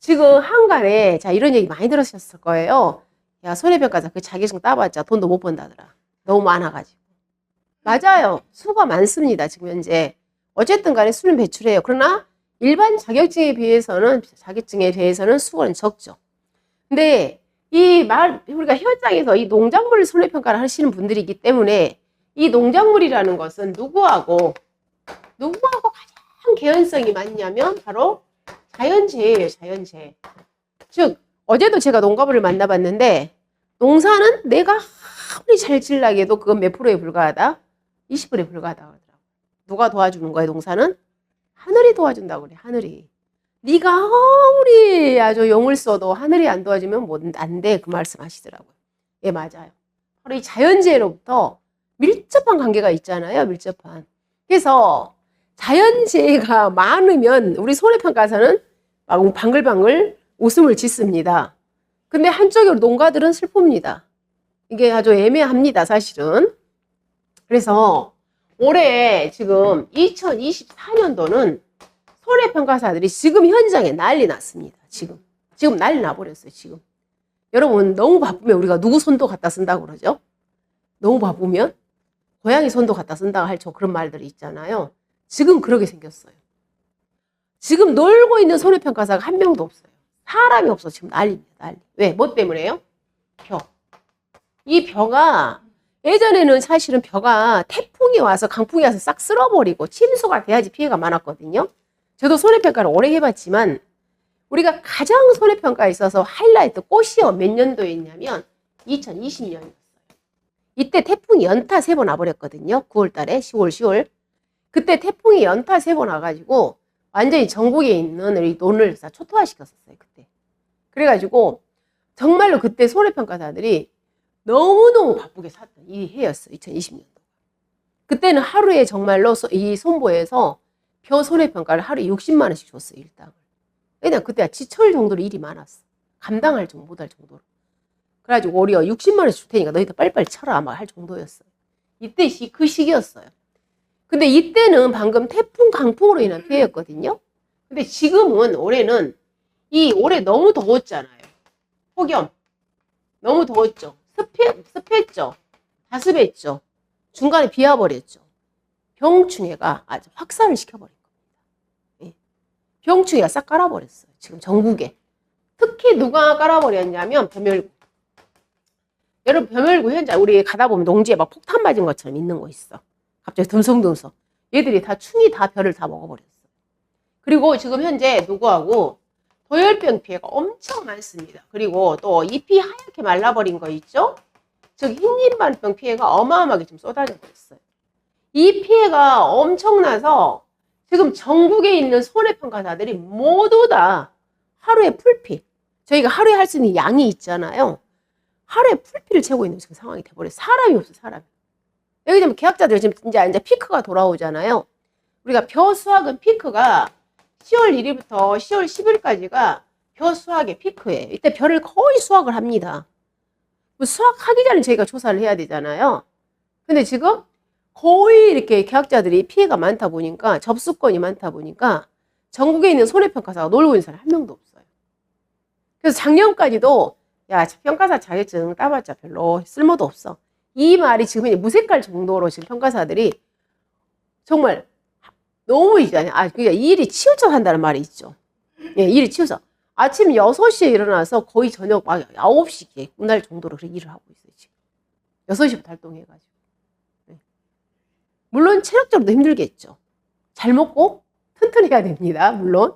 지금 한간에 자 이런 얘기 많이 들으셨을 거예요. 야 손해평가사 그 자격증 따봤자 돈도 못 번다더라. 너무 많아가지고. 맞아요. 수가 많습니다. 지금 현재. 어쨌든 간에 수는 배출해요. 그러나 일반 자격증에 비해서는 수는 적죠. 근데 우리가 현장에서 이 농작물 손해평가를 하시는 분들이기 때문에 이 농작물이라는 것은 누구하고 가장 개연성이 많냐면 바로 자연재해예요. 자연재해. 즉 어제도 제가 농가부를 만나봤는데 농사는 내가 아무리 잘 질라고 해도 그건 몇 프로에 불과하다? 20%에 불과하다 그러더라고. 누가 도와주는 거예요, 농사는? 하늘이 도와준다고 그래, 하늘이. 네가 아무리 아주 용을 써도 하늘이 안 도와주면 안 돼, 그 말씀 하시더라고요. 예, 맞아요. 바로 이 자연재해로부터 밀접한 관계가 있잖아요, 밀접한. 그래서 자연재해가 많으면 우리 손해평가사는 방글방글 웃음을 짓습니다. 근데 한쪽으로 농가들은 슬픕니다. 이게 아주 애매합니다, 사실은. 그래서 올해 지금 2024년도는 손해평가사들이 지금 현장에 난리 났습니다. 지금 난리 나버렸어요. 지금 여러분 너무 바쁘면 우리가 누구 손도 갖다 쓴다고 그러죠? 너무 바쁘면 고양이 손도 갖다 쓴다고 할 그런 말들이 있잖아요. 지금 그러게 생겼어요. 지금 놀고 있는 손해평가사가 한 명도 없어요. 사람이 없어. 지금 난리입니다. 난리. 왜? 뭐 때문에요? 벼. 이 벼가 예전에는 사실은 벼가 태풍이 와서 강풍이 와서 싹 쓸어버리고 침수가 돼야지 피해가 많았거든요. 저도 손해평가를 오래 해봤지만 우리가 가장 손해평가에 있어서 하이라이트 꽃이요 몇 년도에 있냐면 2020년이었어요. 이때 태풍이 연타 3번 와버렸거든요. 9월달에 10월 그때 태풍이 연타 3번 와가지고 완전히 전국에 있는 우리 논을 다 초토화시켰었어요. 그때. 그래가지고 정말로 그때 손해평가사들이 너무너무 바쁘게 샀던 이 해였어요. 2020년도. 그때는 하루에 정말로 이 손보에서 벼 손해평가를 하루에 60만 원씩 줬어요. 일당을. 왜냐면 그때 지철 정도로 일이 많았어. 감당할 정도 못할 정도로. 그래가지고 우리가 60만 원씩 줄 테니까 너희들 빨리빨리 쳐라 막 할 정도였어요. 이때 그 시기였어요. 근데 이때는 방금 태풍 강풍으로 인한 피해였거든요. 근데 지금은 올해 너무 더웠잖아요. 폭염. 너무 더웠죠. 습했죠. 다습했죠. 중간에 비 와버렸죠. 병충해가 아주 확산을 시켜버린 겁니다. 예. 병충해가 싹 깔아버렸어요. 지금 전국에. 특히 누가 깔아버렸냐면 벼멸구. 여러분 벼멸구 현장 우리 가다 보면 농지에 막 폭탄 맞은 것처럼 있는 거 있어. 갑자기 듬성듬성. 얘들이 충이 다 벼를 다 먹어버렸어요. 그리고 지금 현재 누구하고 도열병 피해가 엄청 많습니다. 그리고 또 잎이 하얗게 말라버린 거 있죠? 즉 흰잎만병 피해가 어마어마하게 좀 쏟아져 버렸어요. 이 피해가 엄청나서 지금 전국에 있는 손해평가사들이 모두 다 하루에 풀피, 저희가 하루에 할 수 있는 양이 있잖아요. 하루에 풀피를 채우고 있는 지금 상황이 돼버려요. 사람이 없어요. 사람이. 여기 좀 계약자들 지금 이제 피크가 돌아오잖아요. 우리가 벼 수확은 피크가 10월 1일부터 10월 10일까지가 벼 수확의 피크예요. 이때 벼를 거의 수확을 합니다. 수확하기 전에 저희가 조사를 해야 되잖아요. 근데 지금 거의 이렇게 계약자들이 피해가 많다 보니까 접수권이 많다 보니까 전국에 있는 손해평가사가 놀고 있는 사람이 한 명도 없어요. 그래서 작년까지도 야 평가사 자격증 따봤자 별로 쓸모도 없어. 이 말이 지금 이제 무색할 정도로 지금 평가사들이 정말 너무 이잖아요. 그러니까 이 일이 치우쳐 한다는 말이 있죠. 예, 일이 치우쳐. 아침 6시에 일어나서 거의 저녁 막 9시에 끝날 정도로 그렇게 일을 하고 있어요. 지금 6시부터 활동해가지고. 네. 물론 체력적으로도 힘들겠죠. 잘 먹고 튼튼해야 됩니다. 물론.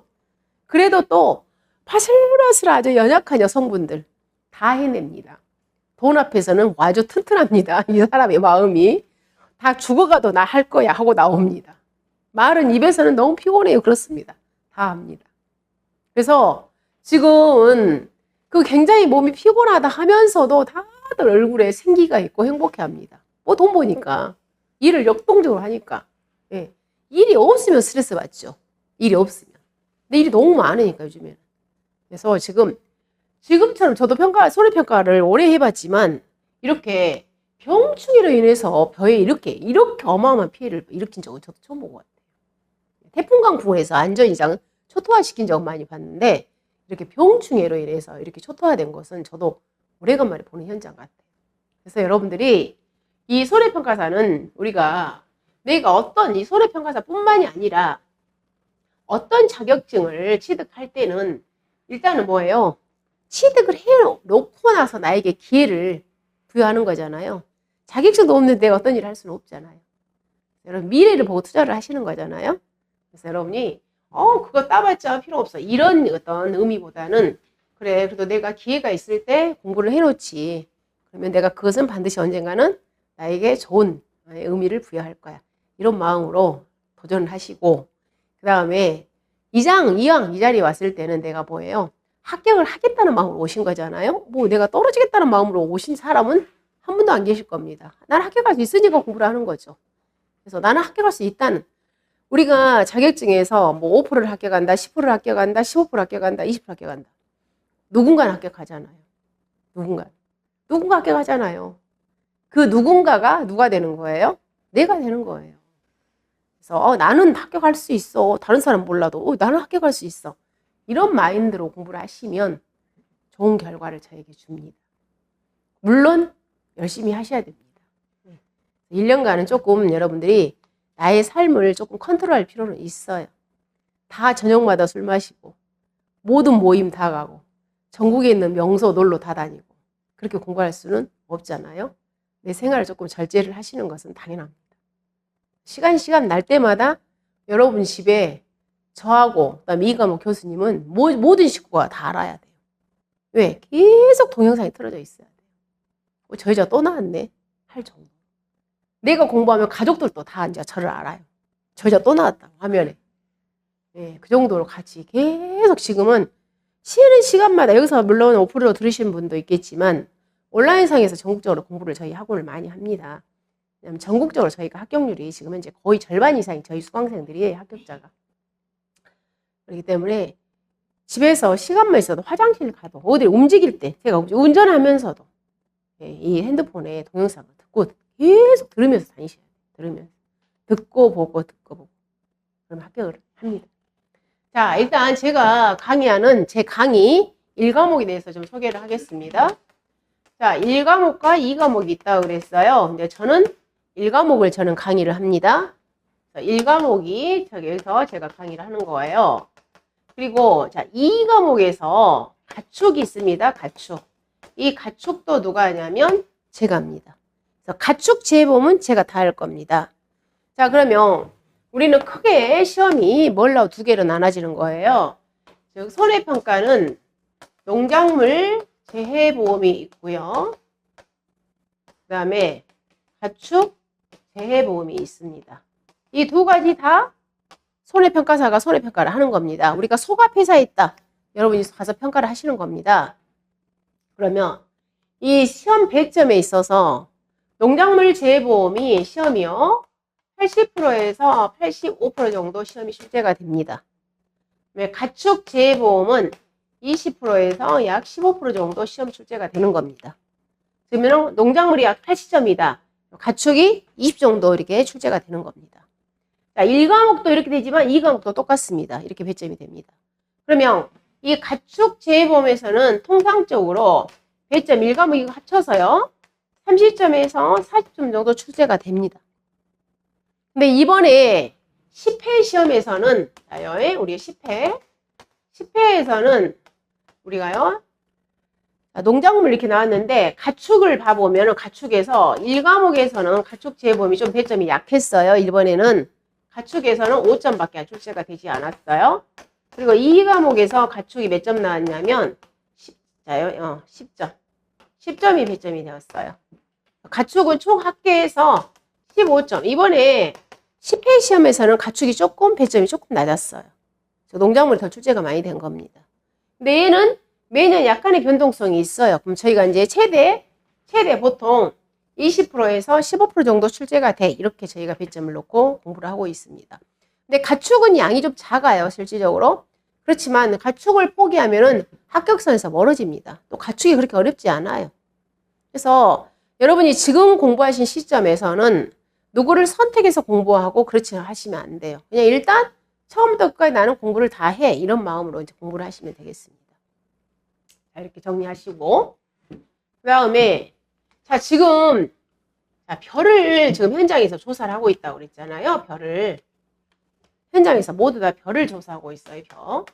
그래도 또 파슬파슬 아주 연약한 여성분들 다 해냅니다. 돈 앞에서는 아주 튼튼합니다. 이 사람의 마음이. 다 죽어가도 나 할 거야 하고 나옵니다. 말은 입에서는 너무 피곤해요. 그렇습니다. 다 합니다. 그래서 지금은 굉장히 몸이 피곤하다 하면서도 다들 얼굴에 생기가 있고 행복해합니다. 뭐 돈 버니까. 일을 역동적으로 하니까. 예. 일이 없으면 스트레스 받죠. 일이 없으면. 근데 일이 너무 많으니까 요즘에는. 그래서 지금처럼 저도 손해평가를 오래 해봤지만 이렇게 병충해로 인해서 벼에 이렇게 어마어마한 피해를 일으킨 적은 저도 처음 본 것 같아요. 태풍 강풍에서 안전 이상은 초토화시킨 적은 많이 봤는데 이렇게 병충해로 인해서 이렇게 초토화된 것은 저도 오래간만에 보는 현장 같아요. 그래서 여러분들이 이 손해평가사는 우리가 내가 어떤 이 손해평가사뿐만이 아니라 어떤 자격증을 취득할 때는 일단은 뭐예요? 취득을 해놓고 나서 나에게 기회를 부여하는 거잖아요. 자격증도 없는데 내가 어떤 일을 할 수는 없잖아요. 여러분 미래를 보고 투자를 하시는 거잖아요. 그래서 여러분이 그거 따봤자 필요 없어. 이런 어떤 의미보다는 그래 그래도 내가 기회가 있을 때 공부를 해놓지. 그러면 내가 그것은 반드시 언젠가는 나에게 좋은 의미를 부여할 거야. 이런 마음으로 도전을 하시고 그 다음에 2장, 2항 이 자리에 왔을 때는 내가 뭐예요? 합격을 하겠다는 마음으로 오신 거잖아요. 뭐 내가 떨어지겠다는 마음으로 오신 사람은 한 분도 안 계실 겁니다. 나는 합격할 수 있으니까 공부를 하는 거죠. 그래서 나는 합격할 수 있다는 우리가 자격증에서 뭐 5%를 합격한다, 10%를 합격한다, 15% 합격한다, 20% 합격한다. 누군가는 합격하잖아요. 누군가 합격하잖아요. 그 누군가가 누가 되는 거예요? 내가 되는 거예요. 그래서 나는 합격할 수 있어. 다른 사람 몰라도 나는 합격할 수 있어. 이런 마인드로 공부를 하시면 좋은 결과를 저에게 줍니다. 물론 열심히 하셔야 됩니다. 1년간은 조금 여러분들이 나의 삶을 조금 컨트롤할 필요는 있어요. 다 저녁마다 술 마시고 모든 모임 다 가고 전국에 있는 명소 놀러 다 다니고 그렇게 공부할 수는 없잖아요. 내 생활을 조금 절제를 하시는 것은 당연합니다. 시간 날 때마다 여러분 집에 저하고 그다음에 이 과목 교수님은 모든 식구가 다 알아야 돼요. 왜? 계속 동영상이 틀어져 있어야 돼요. 저 여자 또 나왔네 할 정도. 내가 공부하면 가족들도 다 이제 저를 알아요. 저 여자 또 나왔다 화면에. 네, 그 정도로 같이 계속 지금은 쉬는 시간마다 여기서 물론 5%로 들으시는 분도 있겠지만 온라인상에서 전국적으로 공부를 저희 학원을 많이 합니다. 왜냐하면 전국적으로 저희가 합격률이 지금 현재 거의 절반 이상이 저희 수강생들이에요. 합격자가. 그렇기 때문에 집에서 시간만 있어도 화장실 가도 어디 움직일 때 제가 운전하면서도 이 핸드폰에 동영상을 듣고 계속 들으면서 다니셔야 돼요. 들으면서 듣고 보고 그럼 합격을 합니다. 자, 일단 제가 강의하는 제 강의 1과목에 대해서 좀 소개를 하겠습니다. 자, 1과목과 2과목이 있다고 그랬어요. 근데 저는 1과목을 저는 강의를 합니다. 1과목이 여기서 제가 강의를 하는 거예요. 그리고 자, 2과목에서 가축이 있습니다. 가축. 이 가축도 누가 하냐면 제가 합니다. 그래서 가축 재보험은 제가 다 할 겁니다. 자, 그러면 우리는 크게 시험이 뭘로 두 개로 나눠지는 거예요. 즉 손해평가는 농작물 재해보험이 있고요. 그 다음에 가축 재해보험이 있습니다. 이 두 가지 다 손해평가사가 손해평가를 하는 겁니다. 우리가 소가회사에 있다. 여러분이 가서 평가를 하시는 겁니다. 그러면 이 시험 배점에 있어서 농작물 재해보험이 시험이요. 80%에서 85% 정도 시험이 출제가 됩니다. 가축 재해보험은 20%에서 약 15% 정도 시험 출제가 되는 겁니다. 그러면 농작물이 약 80점이다. 가축이 20 정도 이렇게 출제가 되는 겁니다. 자, 1과목도 이렇게 되지만 2과목도 똑같습니다. 이렇게 배점이 됩니다. 그러면 이 가축 재해보험에서는 통상적으로 배점 1과목 이거 합쳐서요. 30점에서 40점 정도 출제가 됩니다. 근데 이번에 10회 시험에서는 우리 10회에서는 우리가요 농작물 이렇게 나왔는데 가축을 봐보면 가축에서 1과목에서는 가축 재해보험이 좀 배점이 약했어요. 이번에는 가축에서는 5점밖에 출제가 되지 않았어요. 그리고 2과목에서 가축이 몇 점 나왔냐면 10점. 10점이 배점이 되었어요. 가축은 총 합계해서 15점. 이번에 10회 시험에서는 가축이 조금 배점이 조금 낮았어요. 농작물이 더 출제가 많이 된 겁니다. 근데 얘는 매년 약간의 변동성이 있어요. 그럼 저희가 이제 최대 보통 20%에서 15% 정도 출제가 돼. 이렇게 저희가 배점을 놓고 공부를 하고 있습니다. 근데 가축은 양이 좀 작아요. 실질적으로. 그렇지만 가축을 포기하면은 합격선에서 멀어집니다. 또 가축이 그렇게 어렵지 않아요. 그래서 여러분이 지금 공부하신 시점에서는 누구를 선택해서 공부하고 그렇지 하시면 안 돼요. 그냥 일단 처음부터 끝까지 나는 공부를 다 해. 이런 마음으로 이제 공부를 하시면 되겠습니다. 자, 이렇게 정리하시고. 그 다음에, 자, 지금, 자, 별을 지금 현장에서 조사를 하고 있다고 그랬잖아요. 별을. 현장에서 모두 다 별을 조사하고 있어요. 별.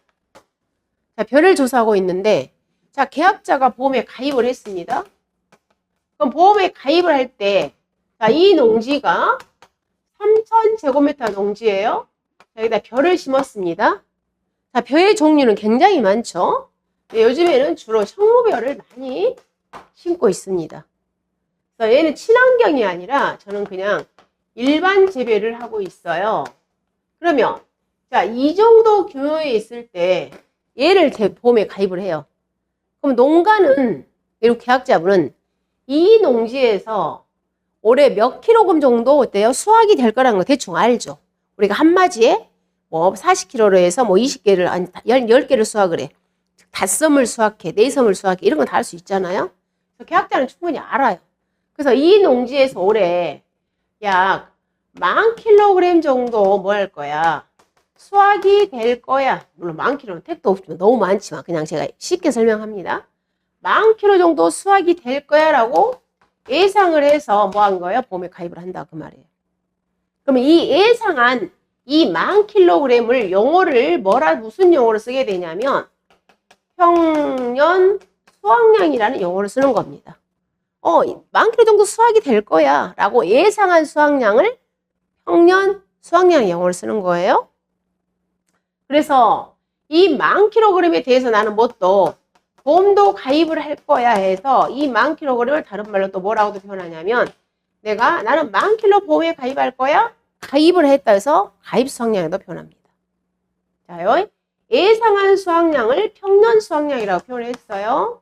자, 별을 조사하고 있는데, 자, 계약자가 보험에 가입을 했습니다. 그럼 보험에 가입을 할 때, 자, 이 농지가 3,000제곱미터 농지예요. 자, 여기다 별을 심었습니다. 자, 별의 종류는 굉장히 많죠. 요즘에는 주로 성모별을 많이 심고 있습니다. 그래서 얘는 친환경이 아니라 저는 그냥 일반 재배를 하고 있어요. 그러면 자, 이 정도 규모에 있을 때 얘를 제 보험에 가입을 해요. 그럼 농가는 이렇게 계약자분은 이 농지에서 올해 몇 킬로그램 정도 어때요? 수확이 될 거라는 거 대충 알죠. 우리가 한 마지에 뭐 40kg로 해서 뭐 20개를 아니 10개를 수확을 해. 5섬을 수확해, 4섬을 수확해. 이런 건 다 할 수 있잖아요. 그래서 계약자는 충분히 알아요. 그래서 이 농지에서 올해 약 10,000kg 정도 뭐 할 거야? 수확이 될 거야. 물론 10,000kg는 택도 없지만 너무 많지만 그냥 제가 쉽게 설명합니다. 10,000kg 정도 수확이 될 거야 라고 예상을 해서 뭐 한 거예요? 보험에 가입을 한다 그 말이에요. 그러면 이 예상한 이 10,000kg을 용어를 무슨 용어로 쓰게 되냐면 평년 수확량이라는 용어를 쓰는 겁니다. 10,000kg 정도 수확이 될 거야 라고 예상한 수확량을 평년 수확량 용어를 쓰는 거예요. 그래서 이 10,000kg에 대해서 나는 뭣도 보험도 가입을 할 거야 해서 이 10,000kg을 다른 말로 또 뭐라고도 표현하냐면 나는 10,000kg 보험에 가입할 거야? 가입을 했다 해서 가입 수확량에도 표현합니다. 자요. 예상한 수확량을 평년 수확량이라고 표현했어요.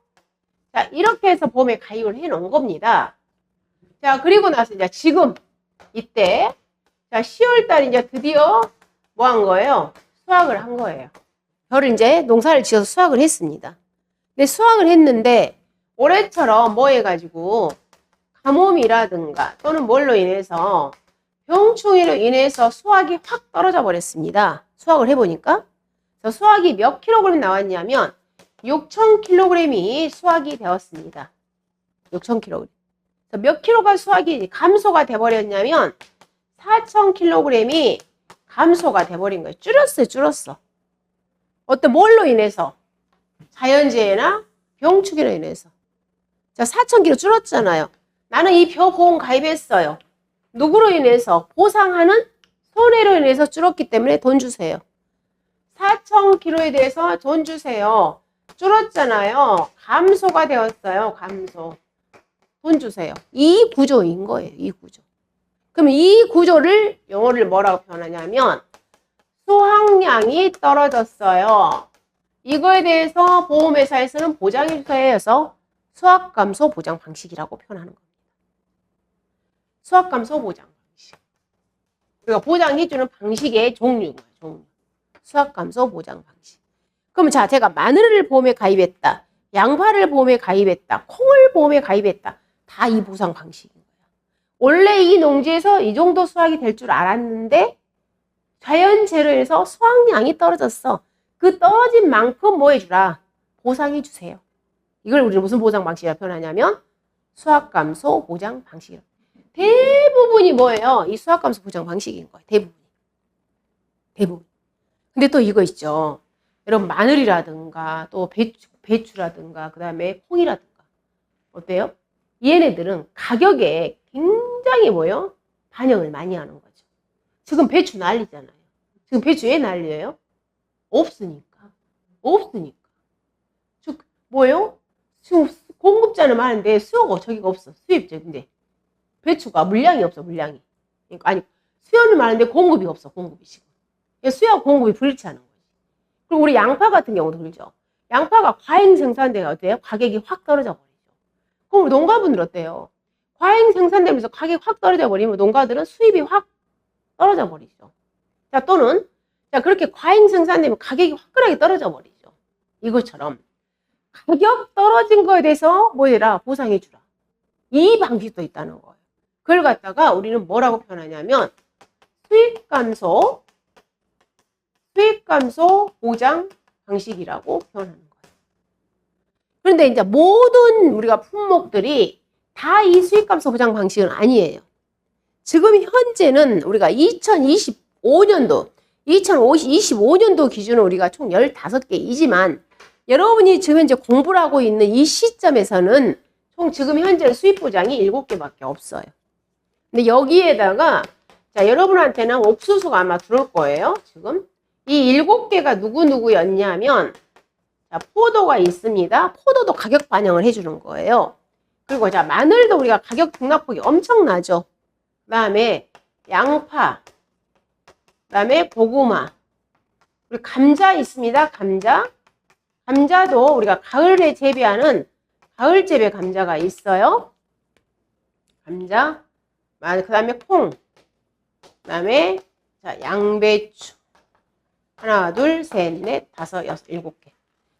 자, 이렇게 해서 보험에 가입을 해 놓은 겁니다. 자, 그리고 나서 이제 지금 이때 자, 10월 달 이제 드디어 뭐 한 거예요? 수확을 한 거예요. 별을 이제 농사를 지어서 수확을 했습니다. 근데 수확을 했는데 올해처럼 뭐 해가지고 가뭄이라든가 또는 뭘로 인해서 병충해로 인해서 수확이 확 떨어져 버렸습니다. 수확을 해보니까 수확이 몇 킬로그램 나왔냐면 6,000kg이 수확이 되었습니다. 6,000kg. 몇 킬로가 수확이 감소가 돼버렸냐면 4,000kg이 감소가 돼버린 거예요. 줄었어. 어떤 뭘로 인해서? 자연재해나 병충해로 인해서. 자, 4,000kg 줄었잖아요. 나는 이 보험 가입했어요. 누구로 인해서? 보상하는 손해로 인해서 줄었기 때문에 돈 주세요. 4,000kg에 대해서 돈 주세요. 줄었잖아요. 감소가 되었어요. 감소. 돈 주세요. 이 구조인 거예요. 이 구조. 그럼 이 구조를 영어를 뭐라고 표현하냐면 수확량이 떨어졌어요. 이거에 대해서 보험회사에서는 보장해주세요 해서 수확감소 보장 방식이라고 표현하는 겁니다. 수확감소 보장 방식. 우리가 보장해주는 방식의 종류가 종류. 수확감소 보장 방식. 그럼 자, 제가 마늘을 보험에 가입했다. 양파를 보험에 가입했다. 콩을 보험에 가입했다. 다 이 보상 방식인 거예요. 원래 이 농지에서 이 정도 수확이 될 줄 알았는데 자연재해로 수확량이 떨어졌어. 그 떨어진 만큼 뭐 해주라? 보상해 주세요. 이걸 우리는 무슨 보상 방식이라고 표현하냐면 수확감소 보장 방식이라고. 대부분이 뭐예요? 이 수확감소 보장 방식인 거예요. 대부분. 근데 또 이거 있죠. 여러분 마늘이라든가 또 배추라든가 그 다음에 콩이라든가 어때요? 얘네들은 가격에 굉장히 뭐예요? 반영을 많이 하는 거죠. 지금 배추 난리잖아요. 지금 배추 왜 난리예요? 없으니까. 즉 뭐예요? 지금 공급자는 많은데 수요가 저기가 없어. 수입적인데 배추가 물량이 없어. 물량이. 그러니까 아니 수요는 많은데 공급이 없어. 공급이 지금. 수요와 공급이 불일치하는 거지. 그리고 우리 양파 같은 경우도 그렇죠. 양파가 과잉 생산되면 어때요? 가격이 확 떨어져 버리죠. 그럼 우리 농가분들 어때요? 과잉 생산되면서 가격이 확 떨어져 버리면 농가들은 수입이 확 떨어져 버리죠. 자, 또는 자, 그렇게 과잉 생산되면 가격이 화끈하게 떨어져 버리죠. 이것처럼 가격 떨어진 거에 대해서 뭐 해라? 보상해 주라. 이 방식도 있다는 거예요. 그걸 갖다가 우리는 뭐라고 표현하냐면 수익 감소 보장 방식이라고 표현하는 거예요. 그런데 그런데 이제 모든 우리가 품목들이 다 이 수익감소 보장 방식은 아니에요. 지금 현재는 우리가 2025년도, 2025년도 기준으로 우리가 총 15개이지만 여러분이 지금 현재 공부를 하고 있는 이 시점에서는 총 지금 현재 수익 보장이 7개밖에 없어요. 근데 여기에다가 자, 여러분한테는 옥수수가 아마 들어올 거예요. 지금 이 7개가 누구였냐면 자, 포도가 있습니다. 포도도 가격 반영을 해주는 거예요. 그리고 자, 마늘도 우리가 가격 등락폭이 엄청나죠. 그 다음에 양파, 그 다음에 고구마, 그리고 감자 있습니다. 감자도 우리가 가을에 재배하는 가을 재배 감자가 있어요. 감자, 그 다음에 콩, 그 다음에 자, 양배추. 하나, 둘, 셋, 넷, 다섯, 여섯, 7개.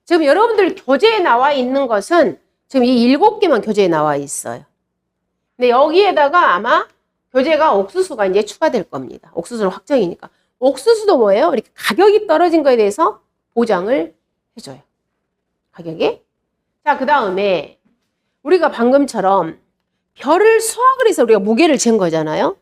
지금 여러분들 교재에 나와 있는 것은 지금 이 7개만 교재에 나와 있어요. 근데 여기에다가 아마 교재가 옥수수가 이제 추가될 겁니다. 옥수수는 확정이니까. 옥수수도 뭐예요? 이렇게 가격이 떨어진 거에 대해서 보장을 해줘요. 가격이. 자, 그 다음에 우리가 방금처럼 벼를 수확을 해서 우리가 무게를 잰 거잖아요.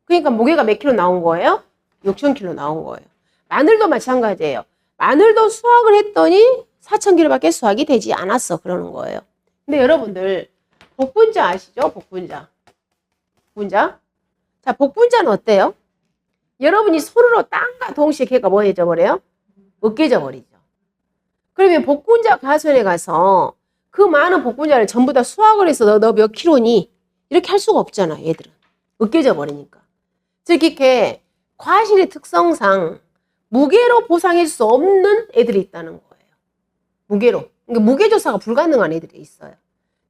그러니까 무게가 몇 킬로 나온 거예요? 6,000킬로 나온 거예요. 마늘도 마찬가지예요. 마늘도 수확을 했더니 4,000킬로밖에 수확이 되지 않았어. 그러는 거예요. 근데 여러분들 복분자 아시죠? 복분자. 자, 복분자는 어때요? 여러분이 손으로 땅과 동시에 걔가 뭐 해져 버려요? 으깨져 버리죠. 그러면 복분자 가선에 가서 그 많은 복분자를 전부 다 수확을 해서 너 몇 킬로니? 이렇게 할 수가 없잖아, 얘들은. 으깨져 버리니까. 즉, 이렇게 과실의 특성상 무게로 보상할 수 없는 애들이 있다는 거예요. 무게로. 그러니까 무게조사가 불가능한 애들이 있어요.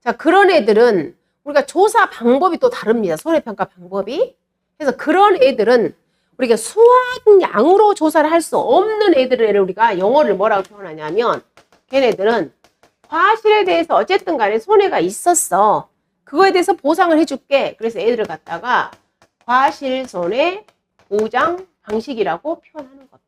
자, 그런 애들은 우리가 조사 방법이 또 다릅니다. 손해평가 방법이. 그래서 그런 애들은 우리가 수확량으로 조사를 할 수 없는 애들을 우리가 영어를 뭐라고 표현하냐면 걔네들은 과실에 대해서 어쨌든 간에 손해가 있었어. 그거에 대해서 보상을 해줄게. 그래서 애들을 갖다가 과실 손해 보장 방식이라고 표현하는 겁니다.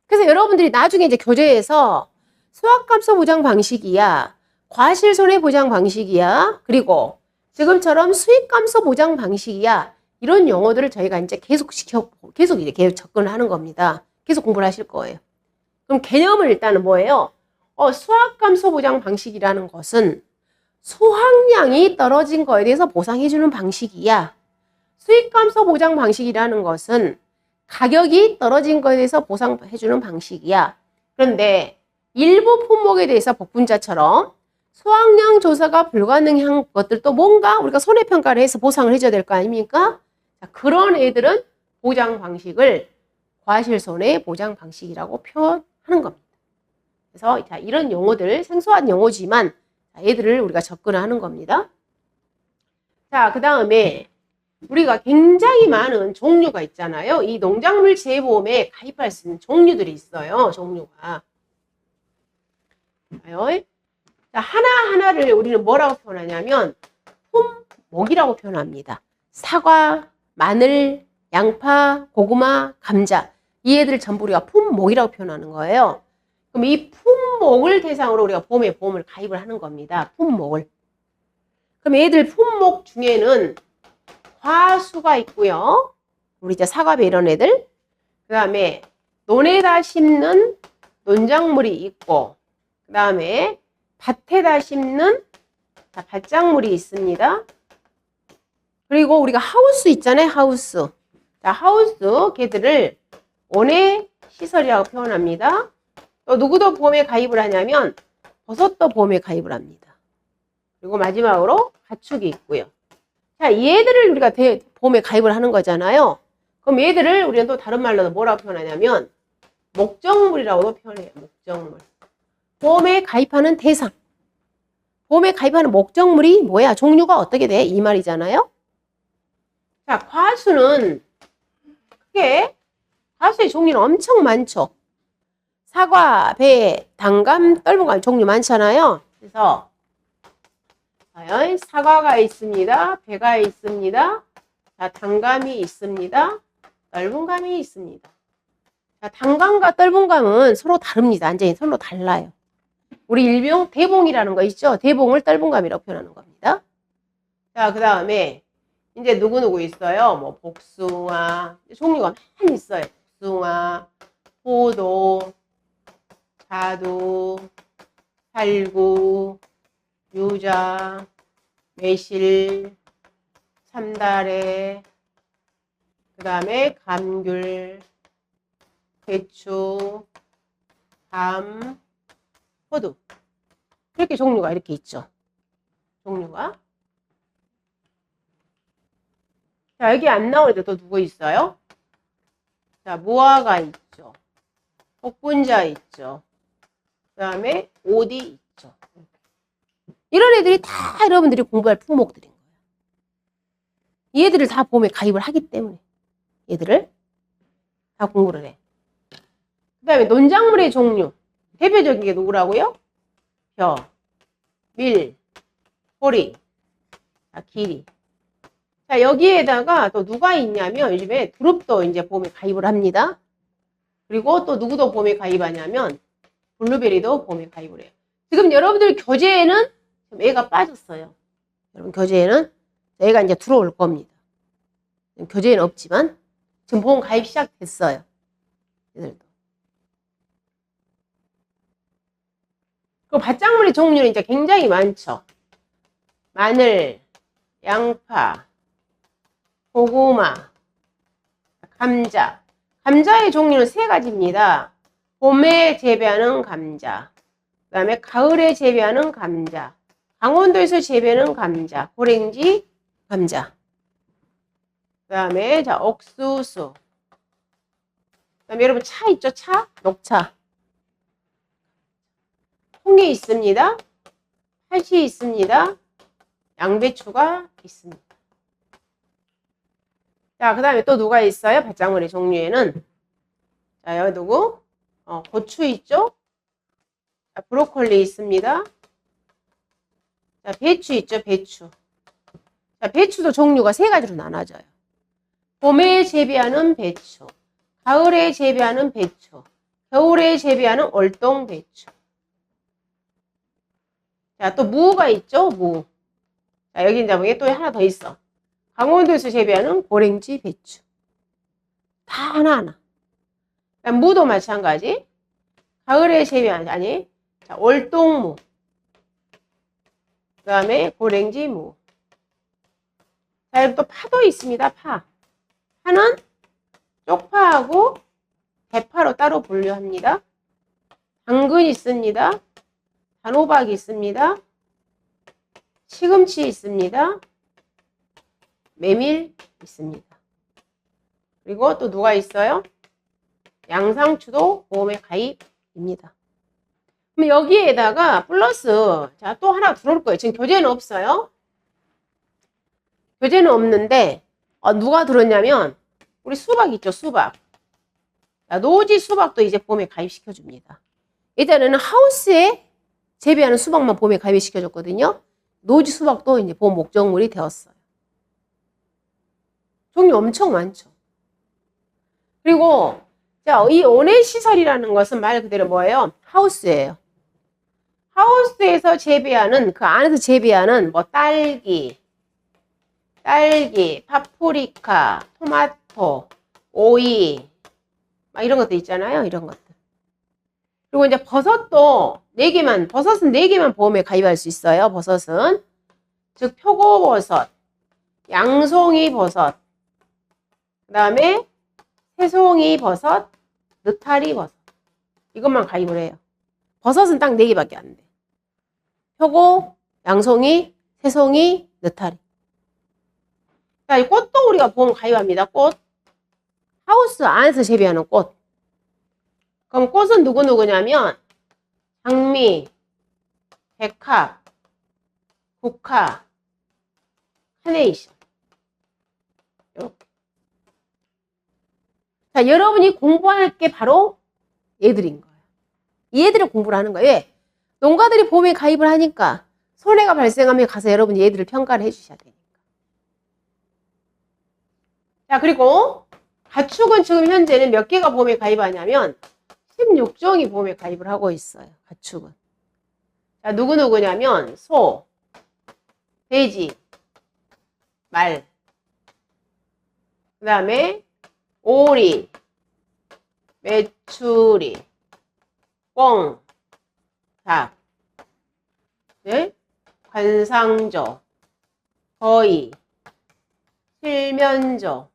그래서 여러분들이 나중에 이제 교재에서 수확감소 보장 방식이야, 과실 손해 보장 방식이야, 그리고 지금처럼 수익감소 보장 방식이야, 이런 용어들을 저희가 이제 계속 이렇게 접근을 하는 겁니다. 계속 공부를 하실 거예요. 그럼 개념은 일단은 뭐예요? 수확감소 보장 방식이라는 것은 수확량이 떨어진 거에 대해서 보상해주는 방식이야. 수익감소 보장 방식이라는 것은 가격이 떨어진 거에 대해서 보상해주는 방식이야. 그런데 일부 품목에 대해서 복분자처럼 수확량 조사가 불가능한 것들도 뭔가 우리가 손해평가를 해서 보상을 해줘야 될 거 아닙니까? 자, 그런 애들은 보장 방식을 과실손해 보장 방식이라고 표현하는 겁니다. 그래서 자, 이런 용어들, 생소한 용어지만 애들을 우리가 접근을 하는 겁니다. 자, 그 다음에 우리가 굉장히 많은 종류가 있잖아요. 이 농작물 재보험에 가입할 수 있는 종류들이 있어요. 종류가. 자, 하나하나를 우리는 뭐라고 표현하냐면 품목이라고 표현합니다. 사과, 마늘, 양파, 고구마, 감자. 이 애들 전부 우리가 품목이라고 표현하는 거예요. 그럼 이 품목을 대상으로 우리가 보험을 가입을 하는 겁니다. 품목을. 그럼 얘들 품목 중에는 과수가 있고요. 우리 이제 사과배 이런 애들. 그 다음에 논에다 심는 논작물이 있고, 그 다음에 밭에다 심는 밭작물이 있습니다. 그리고 우리가 하우스 있잖아요. 하우스. 자, 하우스 걔들을 온해 시설이라고 표현합니다. 또 누구도 보험에 가입을 하냐면 버섯도 보험에 가입을 합니다. 그리고 마지막으로 가축이 있고요. 자, 얘들을 우리가 보험에 가입을 하는 거잖아요. 그럼 얘들을 우리는 또 다른 말로도 뭐라고 표현하냐면 목적물이라고도 표현해요. 목적물. 보험에 가입하는 대상. 보험에 가입하는 목적물이 뭐야? 종류가 어떻게 돼? 이 말이잖아요. 자, 과수는 크게 과수의 종류는 엄청 많죠. 사과, 배, 단감, 떫은감 종류 많잖아요. 그래서 사과가 있습니다. 배가 있습니다. 자, 단감이 있습니다. 떫은감이 있습니다. 자, 단감과 떫은감은 서로 다릅니다. 완전히 서로 달라요. 우리 일명 대봉이라는 거 있죠? 대봉을 떫은감이라고 표현하는 겁니다. 자, 그 다음에 이제 누구누구 있어요? 뭐 복숭아, 종류가 많이 있어요. 복숭아, 포도, 자두, 살구, 유자, 매실, 참다래, 그 다음에 감귤, 배추, 밤, 호두. 이렇게 종류가 이렇게 있죠. 종류가. 자, 여기 안 나오는데 또 누구 있어요? 자, 무화과 있죠. 복분자 있죠. 그 다음에 오디 있죠. 이런 애들이 다 여러분들이 공부할 품목들인 거예요. 얘들을 다 봄에 가입을 하기 때문에 얘들을 다 공부를 해. 그 다음에 논작물의 종류. 대표적인 게 누구라고요? 벼, 밀, 보리, 자, 기리. 자, 여기에다가 또 누가 있냐면 요즘에 두릅도 이제 봄에 가입을 합니다. 그리고 또 누구도 봄에 가입하냐면 블루베리도 봄에 가입을 해요. 지금 여러분들 교재에는 애가 빠졌어요. 여러분 교재에는 애가 이제 들어올 겁니다. 교재에는 없지만 지금 봄 가입 시작됐어요. 얘들도. 그 밭작물의 종류는 이제 굉장히 많죠. 마늘, 양파, 고구마, 감자. 감자의 종류는 세 가지입니다. 봄에 재배하는 감자, 그 다음에 가을에 재배하는 감자, 강원도에서 재배하는 감자, 고랭지 감자. 그 다음에 자 옥수수. 그 다음에 여러분 차 있죠? 차? 녹차. 홍이 있습니다. 팥이 있습니다. 양배추가 있습니다. 자, 그 다음에 또 누가 있어요? 밭작물의 종류에는. 자, 여기 누구? 고추 있죠? 자, 브로콜리 있습니다. 자, 배추 있죠? 배추. 자, 배추도 종류가 세 가지로 나눠져요. 봄에 재배하는 배추, 가을에 재배하는 배추, 겨울에 재배하는 월동 배추. 자, 또 무가 있죠? 무. 자, 여기 이제 또 하나 더 있어. 강원도에서 재배하는 고랭지 배추. 다 하나하나. 무도 마찬가지. 가을에 재배하는, 아니, 자, 월동무. 그 다음에 고랭지 무. 자, 또 파도 있습니다. 파. 파는 쪽파하고 대파로 따로 분류합니다. 당근 있습니다. 단호박 있습니다. 시금치 있습니다. 메밀 있습니다. 그리고 또 누가 있어요? 양상추도 봄에 가입입니다. 그럼 여기에다가 플러스 자, 또 하나 들어올 거예요. 지금 교재는 없어요. 교재는 없는데 누가 들었냐면 우리 수박 있죠, 수박. 자, 노지 수박도 이제 봄에 가입시켜 줍니다. 예전에는 하우스에 재배하는 수박만 봄에 가입시켜 줬거든요. 노지 수박도 이제 봄 목적물이 되었어요. 종류 엄청 많죠. 그리고 자, 이 온해 시설이라는 것은 말 그대로 뭐예요? 하우스예요. 하우스에서 재배하는 그 안에서 재배하는 뭐 딸기, 파프리카, 토마토, 오이 막 이런 것도 있잖아요. 이런 것들. 그리고 이제 버섯도 버섯은 4개만 봄에 가입할 수 있어요. 버섯은. 즉 표고버섯, 양송이 버섯, 그 다음에 새송이 버섯, 느타리 버섯. 이것만 가입을 해요. 버섯은 딱 4개밖에 안 돼. 표고, 양송이, 새송이, 느타리. 자, 이 꽃도 우리가 봄 가입합니다. 꽃. 하우스 안에서 재배하는 꽃. 그럼 꽃은 누구냐면 장미, 백합, 국화, 카네이션. 이렇게. 자, 여러분이 공부할 게 바로 얘들인 거예요. 얘들을 공부를 하는 거예요. 왜? 농가들이 봄에 가입을 하니까 손해가 발생하면 가서 여러분이 얘들을 평가를 해주셔야 되니까. 자, 그리고 가축은 지금 현재는 몇 개가 봄에 가입하냐면 16종이 봄에 가입을 하고 있어요. 가축은. 자, 누구누구냐면 소, 돼지, 말, 그 다음에 오리, 메추리, 꿩, 닭, 네? 관상조, 거위, 실면조,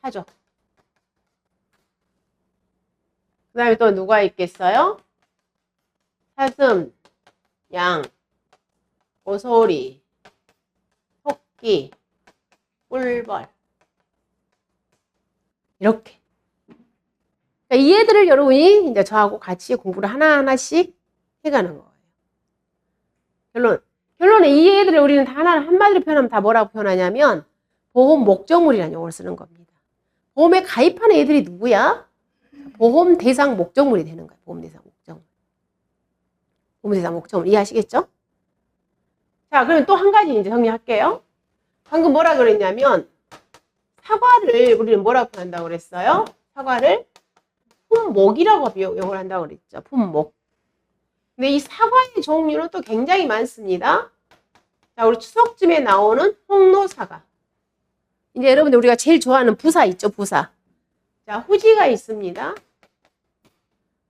사조. 그 다음에 또 누가 있겠어요? 사슴, 양, 고소리, 토끼, 꿀벌. 이렇게. 그러니까 이 애들을 여러분이 이제 저하고 같이 공부를 하나하나씩 해가는 거예요. 결론은 이 애들을 우리는 다 하나 한마디로 표현하면 다 뭐라고 표현하냐면 보험 목적물이라는 용어를 쓰는 겁니다. 보험에 가입하는 애들이 누구야? 보험 대상 목적물이 되는 거예요. 보험 대상 목적물. 보험 대상 목적물 이해하시겠죠? 자, 그럼 또 한 가지 이제 정리할게요. 방금 뭐라 그랬냐면 사과를 우리는 뭐라고 표현한다고 그랬어요? 사과를 품목이라고 용어를 한다고 그랬죠. 품목. 근데 이 사과의 종류는 또 굉장히 많습니다. 자, 우리 추석쯤에 나오는 홍로사과. 이제 여러분들 우리가 제일 좋아하는 부사 있죠, 부사. 자, 후지가 있습니다.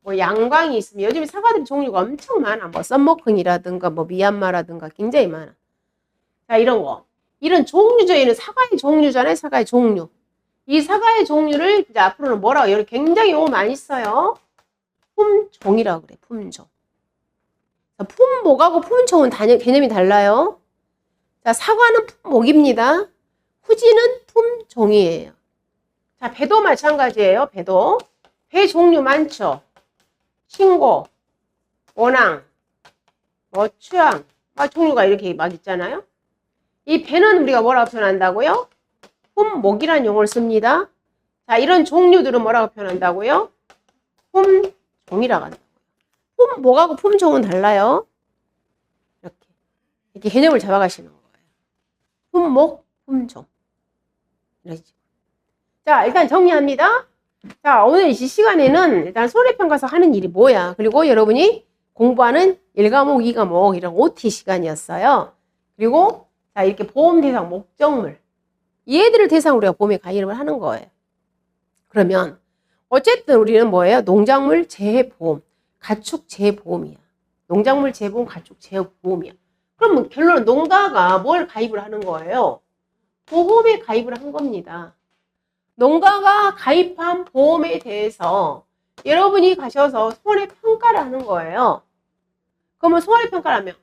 뭐 양광이 있습니다. 요즘 사과들 종류가 엄청 많아. 뭐 썸머킹이라든가 뭐 미얀마라든가 굉장히 많아. 자, 이런 거. 이런 종류죠. 얘는 사과의 종류잖아요. 사과의 종류. 이 사과의 종류를 이제 앞으로는 뭐라고 여기 굉장히 용어 많이 써요. 품종이라고 그래. 품종. 품목하고 품종은 개념이 달라요. 자, 사과는 품목입니다. 후지는 품종이에요. 자, 배도 마찬가지예요. 배도. 배 종류 많죠. 신고, 원앙, 뭐 취향, 종류가 이렇게 막 있잖아요. 이 배는 우리가 뭐라고 표현한다고요? 품목이라는 용어를 씁니다. 자, 이런 종류들은 뭐라고 표현한다고요? 품종이라고 한다고요. 품목하고 품종은 달라요. 이렇게 개념을 잡아가시는 거예요. 품목, 품종. 이러지. 자, 일단 정리합니다. 자, 오늘 이 시간에는 일단 손해평가서 하는 일이 뭐야? 그리고 여러분이 공부하는 1과목, 2과목 이런 OT 시간이었어요. 그리고 자, 이렇게 보험 대상 목적물. 얘들을 대상으로 우리가 보험에 가입을 하는 거예요. 그러면 어쨌든 우리는 뭐예요? 농작물 재해보험, 가축 재해보험이야. 농작물 재해보험, 가축 재해보험이야. 그럼 결론은 농가가 뭘 가입을 하는 거예요? 보험에 가입을 한 겁니다. 농가가 가입한 보험에 대해서 여러분이 가셔서 손해평가를 하는 거예요. 그러면 손해평가를 하면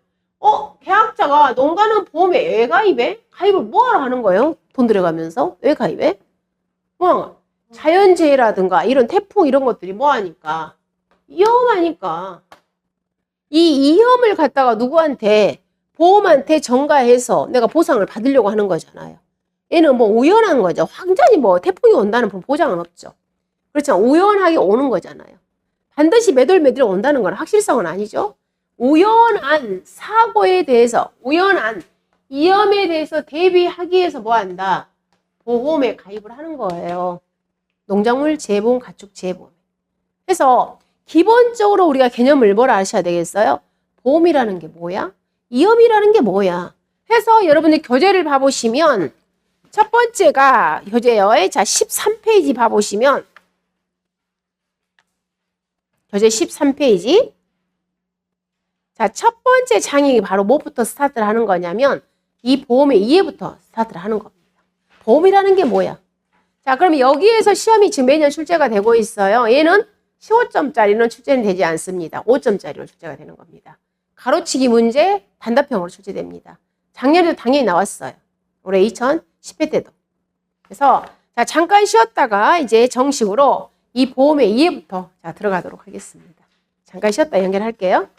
계약자가 농가는 보험에 왜 가입해? 가입을 뭐하러 하는 거예요? 돈 들여가면서? 왜 가입해? 뭐 자연재해라든가 이런 태풍 이런 것들이 뭐하니까? 위험하니까. 이 위험을 갖다가 누구한테 보험한테 전가해서 내가 보상을 받으려고 하는 거잖아요. 얘는 뭐 우연한 거죠. 완전히 뭐 태풍이 온다는 보장은 없죠. 그렇지만 우연하게 오는 거잖아요. 반드시 매돌매돌 온다는 건 확실성은 아니죠. 우연한 사고에 대해서, 우연한 위험에 대해서 대비하기 위해서 뭐 한다? 보험에 가입을 하는 거예요. 농작물 재해보험, 가축 재해보험. 그래서 기본적으로 우리가 개념을 뭐라 아셔야 되겠어요? 보험이라는 게 뭐야? 위험이라는 게 뭐야? 해서 여러분들 교재를 봐보시면 첫 번째가 교재요. 자, 13페이지 봐보시면 교재 13페이지. 자, 첫 번째 장이 바로 뭐부터 스타트를 하는 거냐면 이 보험의 이해부터 스타트를 하는 겁니다. 보험이라는 게 뭐야? 자, 그럼 여기에서 시험이 지금 매년 출제가 되고 있어요. 얘는 15점짜리는 출제는 되지 않습니다. 5점짜리로 출제가 되는 겁니다. 가로치기 문제 단답형으로 출제됩니다. 작년에도 당연히 나왔어요. 올해 2010회 때도. 그래서 자, 잠깐 쉬었다가 이제 정식으로 이 보험의 이해부터 자, 들어가도록 하겠습니다. 잠깐 쉬었다 연결할게요.